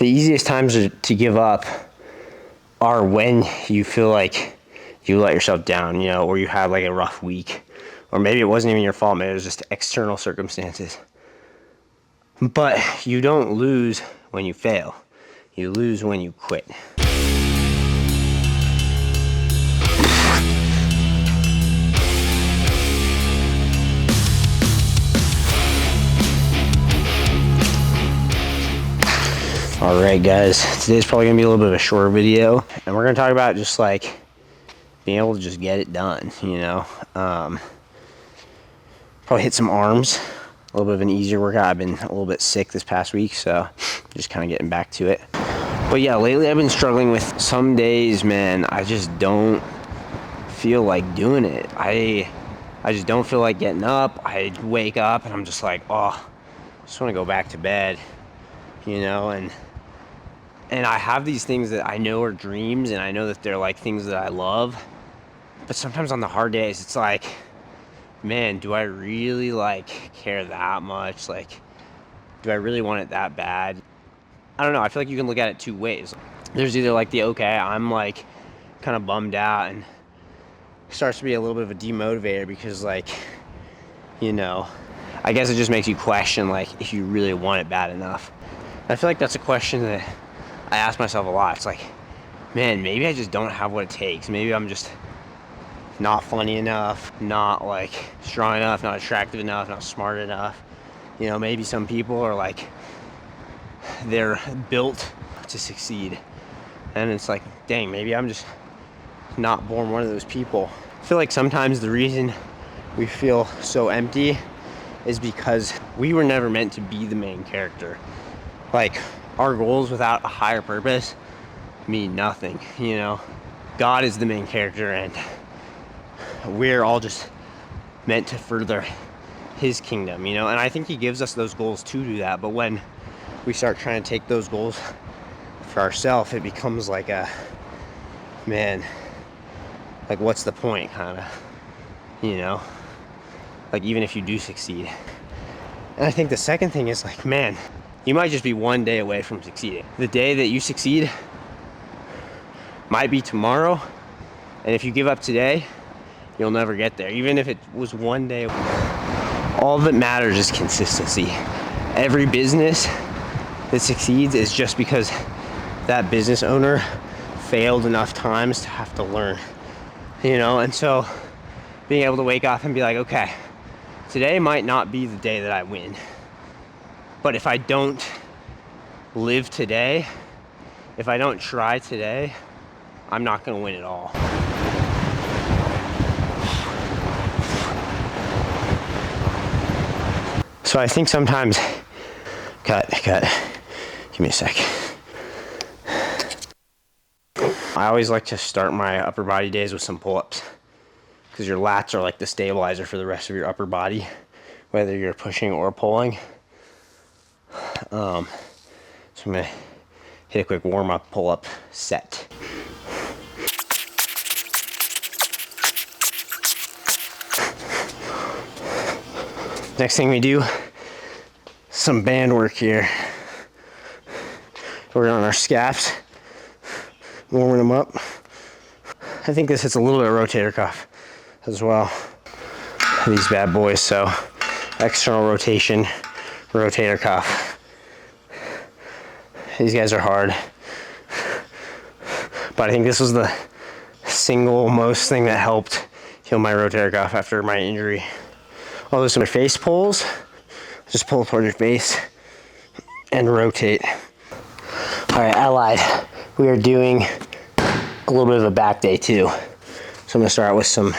the easiest times to give up are when you feel like you let yourself down, you know, or you have like a rough week, or maybe it wasn't even your fault, maybe it was just external circumstances. But you don't lose when you fail. You lose when you quit. All right, guys, today's probably gonna be a little bit of a shorter video, and we're gonna talk about just like being able to just get it done, you know. Probably hit some arms, a little bit of an easier workout. I've been a little bit sick this past week, so just kind of getting back to it. But yeah, lately I've been struggling with some days, man, I just don't feel like doing it. I just don't feel like getting up. I wake up and I'm just like, oh, I just want to go back to bed, you know. And I have these things that I know are dreams, and I know that they're like things that I love. But sometimes on the hard days, it's like, man, do I really like care that much? Like, do I really want it that bad? I don't know. I feel like you can look at it two ways. There's either like the, okay, I'm like kind of bummed out, and it starts to be a little bit of a demotivator because, like, you know, I guess it just makes you question like if you really want it bad enough. I feel like that's a question that I ask myself a lot. It's like, man, maybe I just don't have what it takes. Maybe I'm just not funny enough, not like strong enough, not attractive enough, not smart enough. You know, maybe some people are like, they're built to succeed. And it's like, dang, maybe I'm just not born one of those people. I feel like sometimes the reason we feel so empty is because we were never meant to be the main character. Like, our goals without a higher purpose mean nothing, you know? God is the main character, and we're all just meant to further his kingdom, you know? And I think he gives us those goals to do that, but when we start trying to take those goals for ourselves, it becomes like a, man, like, what's the point, kind of, you know? Like, even if you do succeed. And I think the second thing is like, man, you might just be one day away from succeeding. The day that you succeed might be tomorrow, and if you give up today, you'll never get there, even if it was one day. All that matters is consistency. Every business that succeeds is just because that business owner failed enough times to have to learn, you know? And so being able to wake up and be like, okay, today might not be the day that I win, but if I don't live today, if I don't try today, I'm not gonna win at all. So I think sometimes, cut, give me a sec. I always like to start my upper body days with some pull-ups, because your lats are like the stabilizer for the rest of your upper body, whether you're pushing or pulling. So I'm gonna hit a quick warm-up pull-up set. Next thing we do, some band work here. We're on our scaps, warming them up. I think this hits a little bit of rotator cuff as well. These bad boys, so external rotation, rotator cuff. These guys are hard, but I think this was the single most thing that helped heal my rotator cuff after my injury. All those are face pulls. Just pull toward your face and rotate. All right, I lied. We are doing a little bit of a back day too. So I'm gonna start with some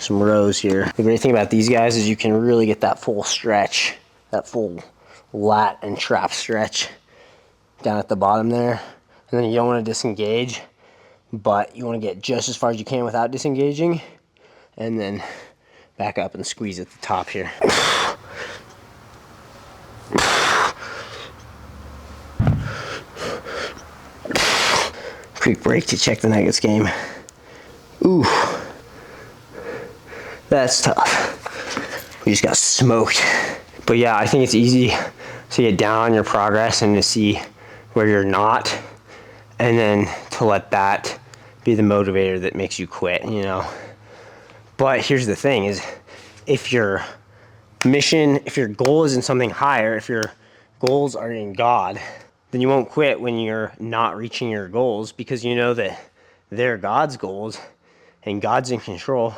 rows here. The great thing about these guys is you can really get that full stretch, that full lat and trap stretch down at the bottom there. And then you don't want to disengage, but you want to get just as far as you can without disengaging, and then back up and squeeze at the top here. Quick break to check the Nuggets game. Ooh, that's tough. We just got smoked. But yeah, I think it's easy to get down on your progress and to see where you're not, and then to let that be the motivator that makes you quit, you know. But here's the thing is, if your mission, if your goal is in something higher, if your goals are in God, then you won't quit when you're not reaching your goals, because you know that they're God's goals and God's in control.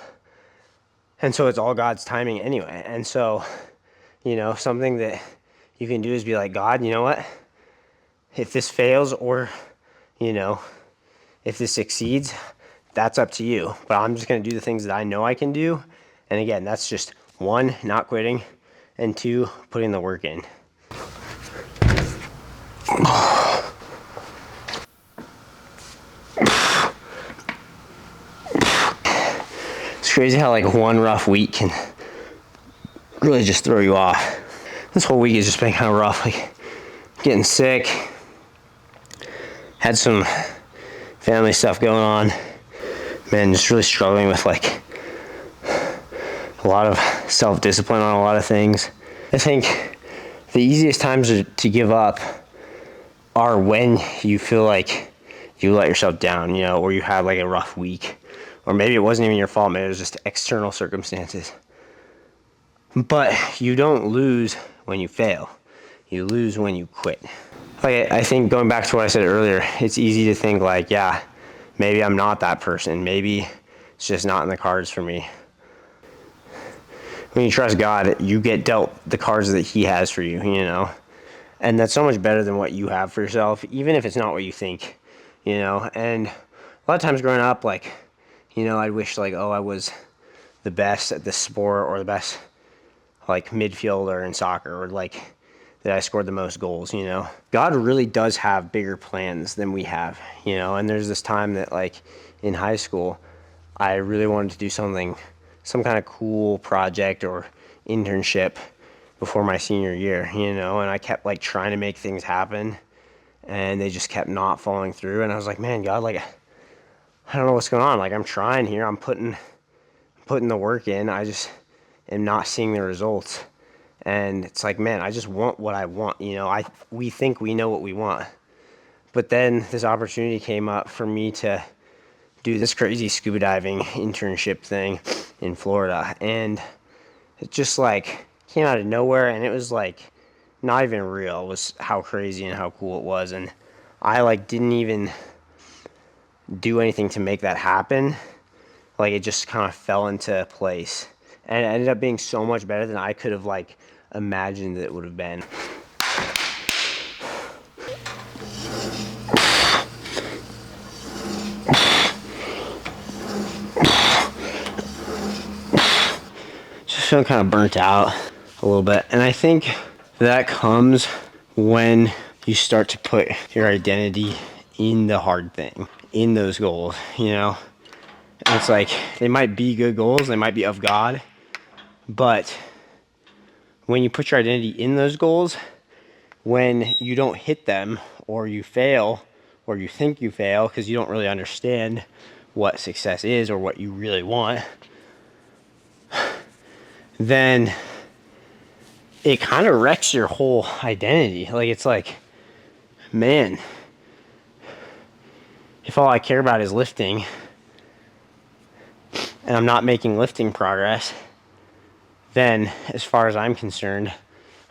And so it's all God's timing anyway. And so, you know, something that you can do is be like, God, you know what? If this fails, or, you know, if this succeeds, that's up to you. But I'm just going to do the things that I know I can do. And again, that's just one, not quitting, and two, putting the work in. It's crazy how like one rough week can really just throw you off. This whole week has just been kind of rough, like getting sick, had some family stuff going on, man, just really struggling with like a lot of self-discipline on a lot of things. I think the easiest times to give up are when you feel like you let yourself down, you know, or you had like a rough week, or maybe it wasn't even your fault, maybe it was just external circumstances. But you don't lose when you fail. You lose when you quit. Like, I think going back to what I said earlier, it's easy to think like, yeah, maybe I'm not that person. Maybe it's just not in the cards for me. When you trust God, you get dealt the cards that He has for you, you know? And that's so much better than what you have for yourself, even if it's not what you think, you know? And a lot of times growing up, like, you know, I'd wish like, oh, I was the best at this sport, or the best like midfielder in soccer, or like that I scored the most goals, you know. God really does have bigger plans than we have, you know. And there's this time that like in high school, I really wanted to do something, some kind of cool project or internship before my senior year, you know, and I kept like trying to make things happen, and they just kept not falling through. And I was like, man, God, like, I don't know what's going on. Like, I'm trying here, I'm putting the work in, I just am not seeing the results. And it's like, man, I just want what I want, you know. We think we know what we want, but then this opportunity came up for me to do this crazy scuba diving internship thing in Florida, and it just like came out of nowhere, and it was like not even real. It was how crazy and how cool it was, and I like didn't even do anything to make that happen. Like, it just kind of fell into place, and it ended up being so much better than I could have like imagined that it would have been. Just feeling kind of burnt out a little bit, and I think that comes when you start to put your identity in the hard thing, in those goals, you know. And it's like, they might be good goals, they might be of God, but when you put your identity in those goals, when you don't hit them, or you fail, or you think you fail because you don't really understand what success is or what you really want, then it kind of wrecks your whole identity. Like, it's like, man, if all I care about is lifting, and I'm not making lifting progress, then as far as I'm concerned,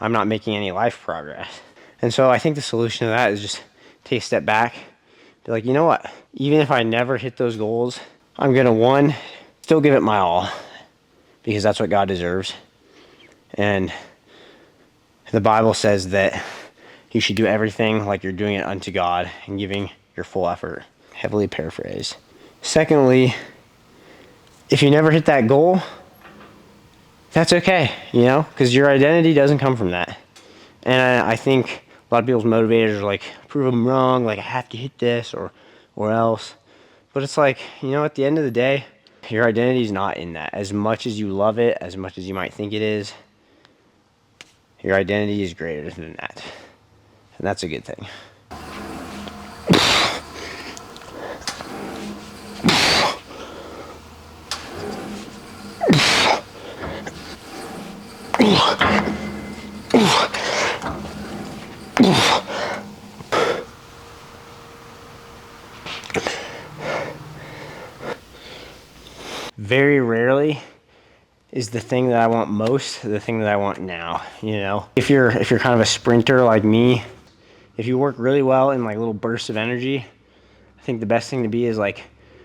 I'm not making any life progress. And so I think the solution to that is just take a step back, be like, you know what, even if I never hit those goals, I'm gonna, one, still give it my all, because that's what God deserves. And the Bible says that you should do everything like you're doing it unto God and giving your full effort. Heavily paraphrased. Secondly, if you never hit that goal, that's okay, you know, because your identity doesn't come from that. And I think a lot of people's motivators are like, prove them wrong, like, I have to hit this or else. But it's like, you know, at the end of the day, your identity is not in that. As much as you love it, as much as you might think it is, your identity is greater than that. And that's a good thing. Very rarely is the thing that I want most the thing that I want now, you know? If you're kind of a sprinter like me, if you work really well in like little bursts of energy, I think the best thing to be is like,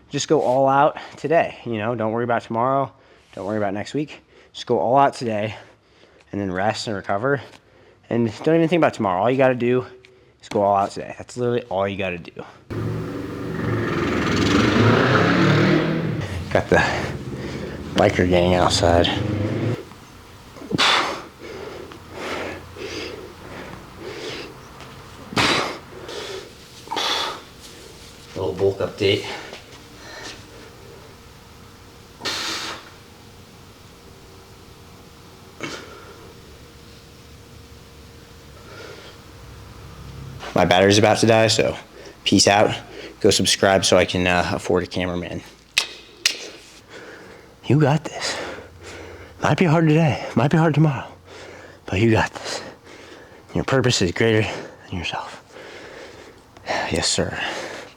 just go all out today, you know? Don't worry about tomorrow. Don't worry about next week. Just go all out today and then rest and recover. And don't even think about tomorrow. All you gotta do is go all out today. That's literally all you gotta do. Got the biker gang outside. Little bulk update. My battery's about to die, so peace out. Go subscribe so I can afford a cameraman. You got this. Might be hard today, might be hard tomorrow, but you got this. Your purpose is greater than yourself. Yes, sir.